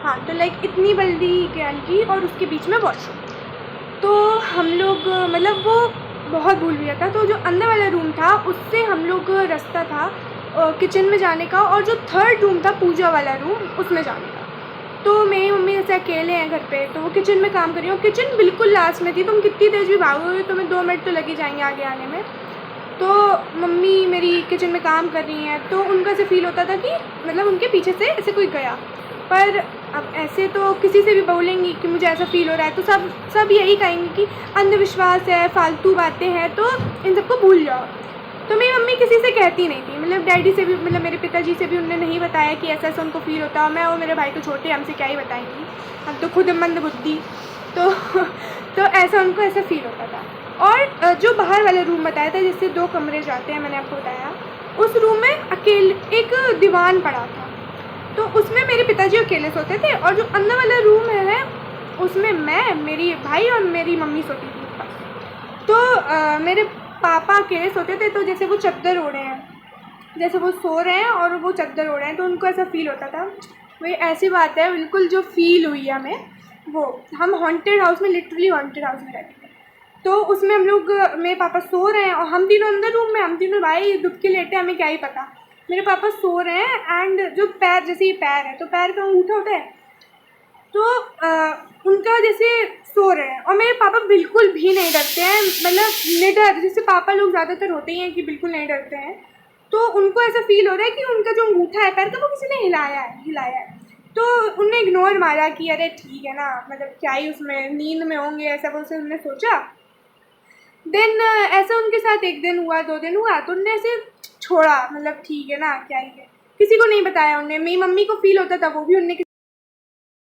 हाँ, तो लाइक इतनी बड़ी गैलरी और उसके बीच में वॉशरूम। तो हम लोग मतलब वो बहुत भूल गया था, तो जो अंदर वाला रूम था उससे हम लोग रास्ता था किचन में जाने का, और जो थर्ड रूम था पूजा वाला रूम उसमें जाने का। तो मेरी मम्मी जैसे अकेले हैं घर पे, तो वो किचन में काम कर रही हैं, किचन बिल्कुल लास्ट में थी, तुम कितनी तेज़ भी भागोगे तुम्हें 2 मिनट तो लग ही जाएंगे आगे आने में। तो मम्मी मेरी किचन में काम कर रही हैं, तो उनको ऐसे फ़ील होता था कि मतलब उनके पीछे से ऐसे कोई गया, पर अब ऐसे तो किसी से भी बोलेंगी कि मुझे ऐसा फ़ील हो रहा है तो सब यही कहेंगे कि अंधविश्वास है, फालतू बातें हैं, तो इन सबको भूल जाओ। तो मेरी मम्मी किसी से कहती नहीं थी, मतलब डैडी से भी, मतलब मेरे पिताजी से भी उन्होंने नहीं बताया कि ऐसा ऐसा उनको फ़ील होता है। मैं और मेरे भाई तो छोटे, हमसे क्या ही बताएंगी, हम तो खुद मंद बुद्धि। तो तो ऐसा उनको ऐसा फ़ील होता था। और जो बाहर वाला रूम बताया था जिससे 2 कमरे जाते हैं, मैंने आपको बताया, उस रूम में अकेले एक दीवान पड़ा था, तो उसमें मेरे पिताजी अकेले सोते थे, और जो अंदर वाला रूम है उसमें मैं, मेरी भाई और मेरी मम्मी सोती थी ऊपर। तो मेरे पापा अकेले सोते थे, तो जैसे वो चद्दर ओढ़े हैं, जैसे वो सो रहे हैं और वो चद्दर ओढ़े हैं, तो उनको ऐसा फ़ील होता था। वही ऐसी बात है बिल्कुल जो फ़ील हुई है हमें, वो हम हॉन्टेड हाउस में, लिटरली हॉन्टेड हाउस में रहते थे। तो उसमें हम लोग, मेरे पापा सो रहे हैं और हम तीनों अंदर रूम में, हम तीनों भाई दुब के लेटे, हमें क्या ही पता। मेरे पापा सो रहे हैं एंड जो पैर, जैसे ये पैर है तो पैर का अंगूठा होता है, तो उनका जैसे सो रहे हैं, और मेरे पापा बिल्कुल भी नहीं डरते हैं, मतलब निडर, जैसे पापा लोग ज़्यादातर होते ही हैं कि बिल्कुल नहीं डरते हैं। तो उनको ऐसा फ़ील हो रहा है कि उनका जो अंगूठा है पैर का वो किसी ने हिलाया है। तो उनने इग्नोर मारा कि अरे ठीक है ना, मतलब क्या ही उसमें, नींद में होंगे, ऐसा वो से उन्होंने सोचा। देन ऐसा उनके साथ 1 दिन हुआ, 2 दिन हुआ, तो उनने ऐसे छोड़ा, मतलब ठीक है ना, क्या ही है, किसी को नहीं बताया उनने। मेरी मम्मी को फ़ील होता था, वो भी उनने